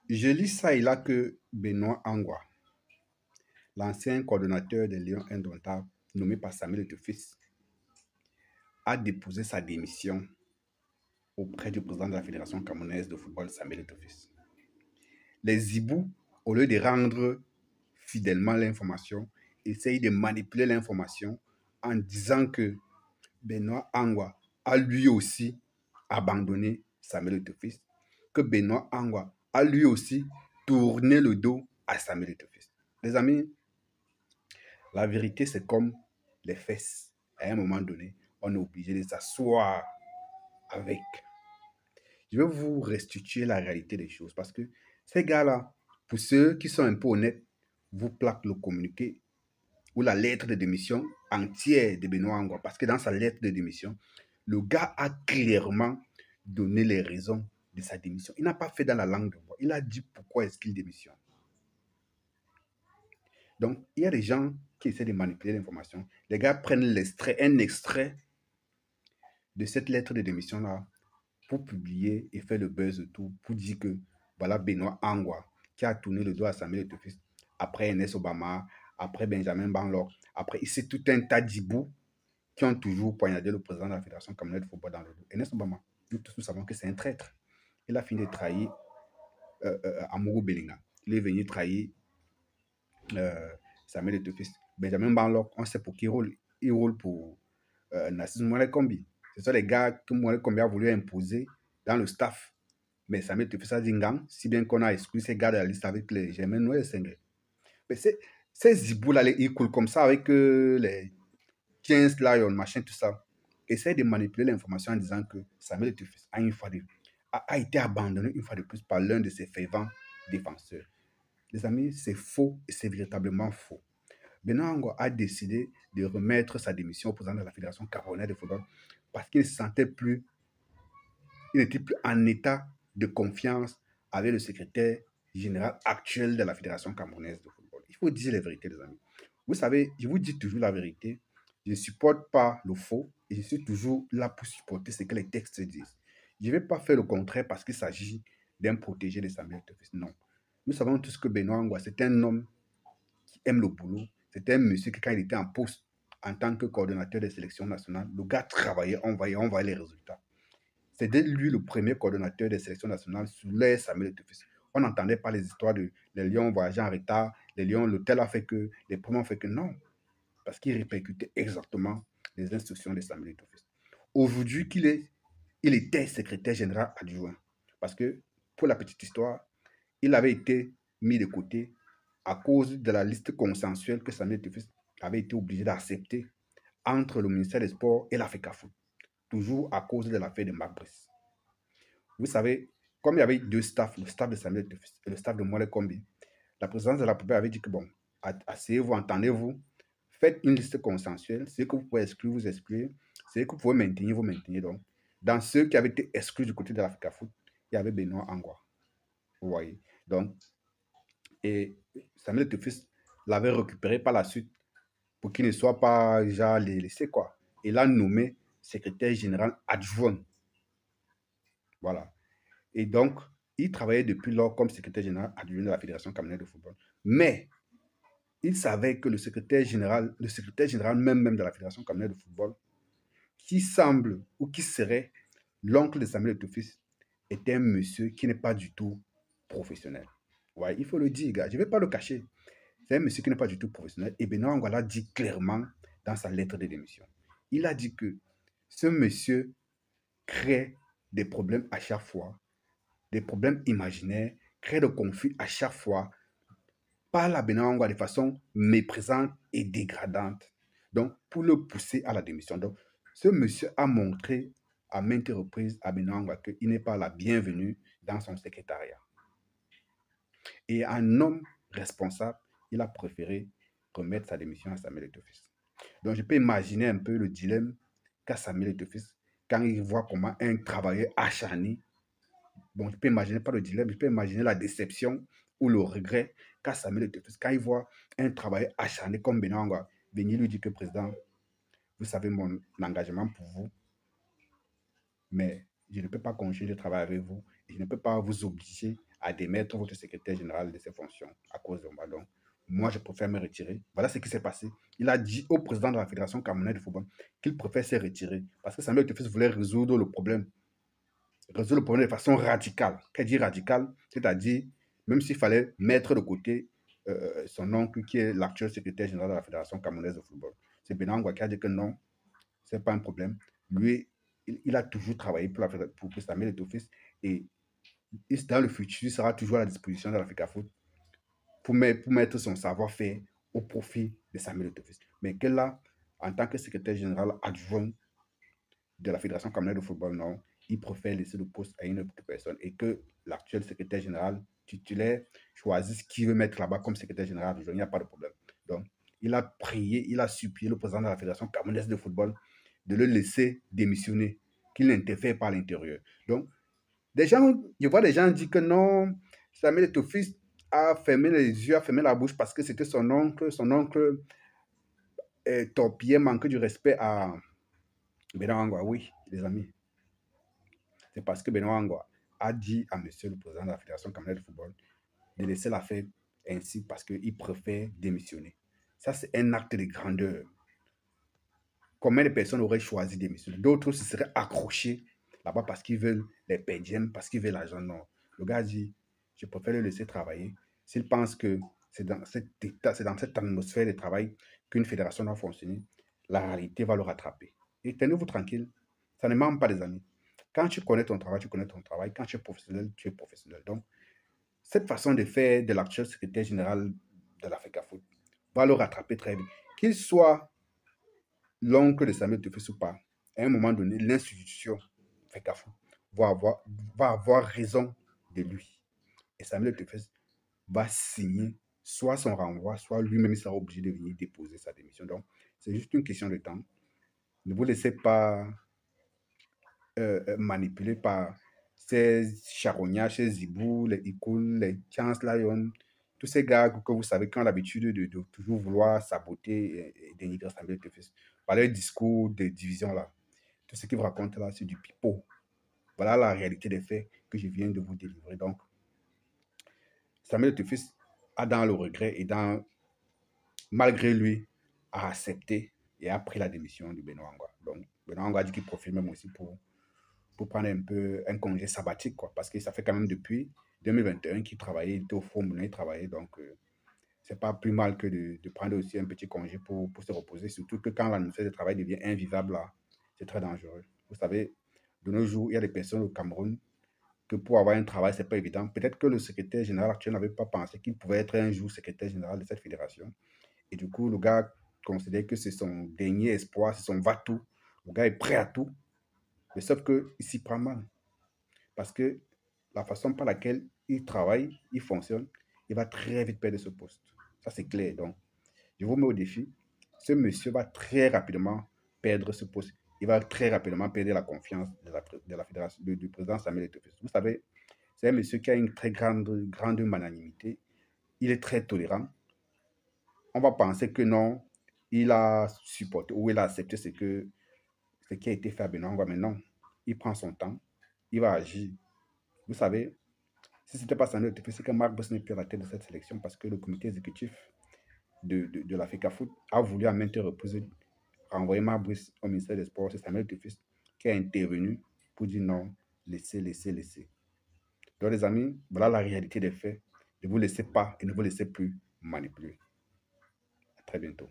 Je lis ça et là que Benoît Angwa, l'ancien coordonnateur des Lions Indomptables, nommé par Samuel Etofis, a déposé sa démission auprès du président de la Fédération camerounaise de football, Samuel Etofis. Les Ibous, au lieu de rendre fidèlement l'information, essayent de manipuler l'information en disant que Benoît Angwa a lui aussi abandonné Samuel Etofis, que Benoît Angwa a lui aussi tourné le dos à Samuel Etofis. Les amis, la vérité, c'est comme les fesses. À un moment donné, on est obligé de s'asseoir avec. Je vais vous restituer la réalité des choses parce que ces gars-là, pour ceux qui sont un peu honnêtes, vous plaquent le communiqué ou la lettre de démission entière de Benoît Angwa. Parce que dans sa lettre de démission, le gars a clairement donné les raisons de sa démission. Il n'a pas fait dans la langue de bois. Il a dit pourquoi est-ce qu'il démissionne. Donc, il y a des gens qui essaient de manipuler l'information. Les gars prennent un extrait de cette lettre de démission-là pour publier et faire le buzz autour, pour dire que voilà Benoît Angwa qui a tourné le dos à Samuel Etofis, après Ernest Obama, après Benjamin Banlor, après c'est tout un tas d'ibous qui ont toujours poignardé le président de la Fédération camerounaise de football dans le dos. Ernest Obama, nous tous nous savons que c'est un traître. Il a fini de trahir Amourou Belinga. Il est venu trahir Samuel Etofis. Benjamin Banlor, on sait pour qui il roule. Il roule pour Narcisse Moulay Kombi. Ce sont les gars que Moulay Kombi a voulu imposer dans le staff. Mais Samuel Etofis a dit gang, si bien qu'on a exclu ces gars de la liste avec les Germains Noël Senghé. Mais ces zibous-là, ils coulent comme ça avec les 15 Lions, machin, tout ça. Essaye de manipuler l'information en disant que Samuel Etofis a été abandonné une fois de plus par l'un de ses fervents défenseurs. Les amis, c'est faux et c'est véritablement faux. Benoît Angwa a décidé de remettre sa démission au président de la Fédération camerounaise de football parce qu'il ne se sentait plus, il n'était plus en état de confiance avec le secrétaire général actuel de la Fédération camerounaise de football. Il faut dire les vérités, les amis. Vous savez, je vous dis toujours la vérité. Je ne supporte pas le faux et je suis toujours là pour supporter ce que les textes disent. Je ne vais pas faire le contraire parce qu'il s'agit d'un protégé de Samuel Etofis. Non. Nous savons tous que Benoît Angwa, c'est un homme qui aime le boulot. C'était un monsieur qui, quand il était en poste en tant que coordonnateur des sélections nationales, le gars travaillait, on voyait les résultats. C'était lui le premier coordonnateur des sélections nationales sous l'ère Samuel Etofis. On n'entendait pas les histoires de les Lions voyageant en retard, les Lions, l'hôtel a fait que, les premiers ont fait que non. Parce qu'il répercutait exactement les instructions de Samuel Etofis. Aujourd'hui, il était secrétaire général adjoint. Parce que, pour la petite histoire, il avait été mis de côté à cause de la liste consensuelle que Samuel Etofis avait été obligé d'accepter entre le ministère des Sports et l'Africafoot. Toujours à cause de l'affaire de Marc Brice. Vous savez, comme il y avait deux staffs, le staff de Samuel Etofis et le staff de Moulay Kombi, la présidence de la République avait dit que bon, asseyez-vous, entendez-vous, faites une liste consensuelle, ce que vous pouvez exclure, vous excluez, ce que vous pouvez maintenir, vous maintenez. Donc, dans ceux qui avaient été exclus du côté de l'Africafoot, il y avait Benoît Angwa. Vous voyez. Donc, et Samuel Etofis l'avait récupéré par la suite pour qu'il ne soit pas déjà laissé quoi. Il l'a nommé secrétaire général adjoint. Voilà. Et donc, il travaillait depuis lors comme secrétaire général adjoint de la Fédération camerounaise de football. Mais il savait que le secrétaire général même de la Fédération camerounaise de football, qui semble ou qui serait l'oncle de Samuel Etofis, était un monsieur qui n'est pas du tout professionnel. Ouais, il faut le dire, gars. Je ne vais pas le cacher. C'est un monsieur qui n'est pas du tout professionnel. Et Benoît Angwa l'a dit clairement dans sa lettre de démission. Il a dit que ce monsieur crée des problèmes à chaque fois, des problèmes imaginaires, crée des conflits à chaque fois, parle à Benoît Angwa de façon méprisante et dégradante. Donc, pour le pousser à la démission. Donc, ce monsieur a montré à maintes reprises à Benoît Angwa qu'il n'est pas la bienvenue dans son secrétariat. Et un homme responsable, il a préféré remettre sa démission à Samuel Etofis. Donc, je peux imaginer un peu le dilemme qu'a Samuel Etofis quand il voit comment un travailleur acharné, bon, je peux imaginer pas le dilemme, je peux imaginer la déception ou le regret qu'a Samuel Etofis quand il voit un travailleur acharné comme Benoît Angwa venir lui dire que président, vous savez mon engagement pour vous, mais je ne peux pas continuer de travailler avec vous et je ne peux pas vous obliger à démettre votre secrétaire général de ses fonctions à cause de moi. Donc, moi, je préfère me retirer. Voilà ce qui s'est passé. Il a dit au président de la Fédération camerounaise de football qu'il préfère se retirer parce que Samuel Etofis voulait résoudre le problème de façon radicale. Qu'est-ce dit radicale? C'est-à-dire, même s'il fallait mettre de côté son oncle qui est l'actuel secrétaire général de la Fédération camerounaise de football. C'est Benangwa qui a dit que non, ce n'est pas un problème. Lui, il a toujours travaillé pour Samuel Etofis et dans le futur, il sera toujours à la disposition de l'Africa Foot pour mettre son savoir-faire au profit de Samuel Etofis. Mais que là, en tant que secrétaire général adjoint de la Fédération camerounaise de football, non, il préfère laisser le poste à une autre personne et que l'actuel secrétaire général titulaire choisisse qui veut mettre là-bas comme secrétaire général adjoint. Il n'y a pas de problème. Donc, il a prié, il a supplié le président de la Fédération camerounaise de football de le laisser démissionner, qu'il n'interfère pas à l'intérieur. Donc, je vois des gens dire que non, Samuel Etofis a fermé les yeux, a fermé la bouche parce que c'était son oncle. Son oncle torpillait, manquait du respect à Benoît Angwa. Oui, les amis. C'est parce que Benoît Angwa a dit à monsieur le président de la Fédération camerounaise de football de laisser la faire ainsi parce qu'il préfère démissionner. Ça, c'est un acte de grandeur. Combien de personnes auraient choisi de démissionner? D'autres se seraient accrochés là-bas parce qu'ils veulent les pédièmes, parce qu'ils veulent l'argent. Non. Le gars dit, je préfère le laisser travailler. S'il pense que c'est dans cet état, c'est dans cette atmosphère de travail qu'une fédération doit fonctionner, la réalité va le rattraper. Et tenez-vous tranquille, ça ne manque pas des amis. Quand tu connais ton travail, tu connais ton travail. Quand tu es professionnel, tu es professionnel. Donc, cette façon de faire de l'actuel secrétaire général de l'Africa Foot va le rattraper très vite. Qu'il soit l'oncle de Samuel Etofis ou pas, à un moment donné, l'institution FECAFO va avoir raison de lui. Et Samuel Etofis va signer soit son renvoi, soit lui-même sera obligé de venir déposer sa démission. Donc, c'est juste une question de temps. Ne vous laissez pas manipuler par ces charognards, ces Zibou, les Ikoul, les Chance Lion, tous ces gars que vous savez qui ont l'habitude de toujours vouloir saboter et dénigrer Samuel Etofis par leur discours de division là. Tout ce qu'ils vous racontent là, c'est du pipeau. Voilà la réalité des faits que je viens de vous délivrer. Donc, Samuel Etofis a dans le regret et malgré lui, a accepté et a pris la démission de Benoît Angwa. Donc, Benoît Angwa a dit qu'il profite même aussi pour prendre un peu un congé sabbatique, quoi, parce que ça fait quand même depuis 2021 qu'il travaillait, il était au Fonds Moulin, il travaillait, donc c'est pas plus mal que de prendre aussi un petit congé pour se reposer, surtout que quand l'atmosphère de travail devient invivable, là, c'est très dangereux. Vous savez, de nos jours, il y a des personnes au Cameroun que pour avoir un travail, c'est pas évident. Peut-être que le secrétaire général actuel n'avait pas pensé qu'il pouvait être un jour secrétaire général de cette fédération. Et du coup, le gars considère que c'est son dernier espoir, c'est son va-tout. Le gars est prêt à tout. Mais sauf qu'il s'y prend mal. Parce que la façon par laquelle il travaille, il fonctionne, il va très vite perdre ce poste. Ça, c'est clair. Donc, je vous mets au défi. Ce monsieur va très rapidement perdre ce poste. Il va très rapidement perdre la confiance de la fédération, du président Samuel Etofis. Vous savez, c'est un monsieur qui a une très grande magnanimité. Il est très tolérant. On va penser que non, il a supporté ou il a accepté ce qui a été fait à Benoît, mais non. Il prend son temps, il va agir. Vous savez, si ce n'était pas Samuel Etofis, c'est que Marc Boss n'est plus à la tête de cette sélection parce que le comité exécutif de l'Africa Foot a voulu à maintes reprises renvoyer Marc Boss au ministère des Sports. C'est Samuel Etofis qui a intervenu pour dire non, laissez. Donc les amis, voilà la réalité des faits. Ne vous laissez pas et ne vous laissez plus manipuler. À très bientôt.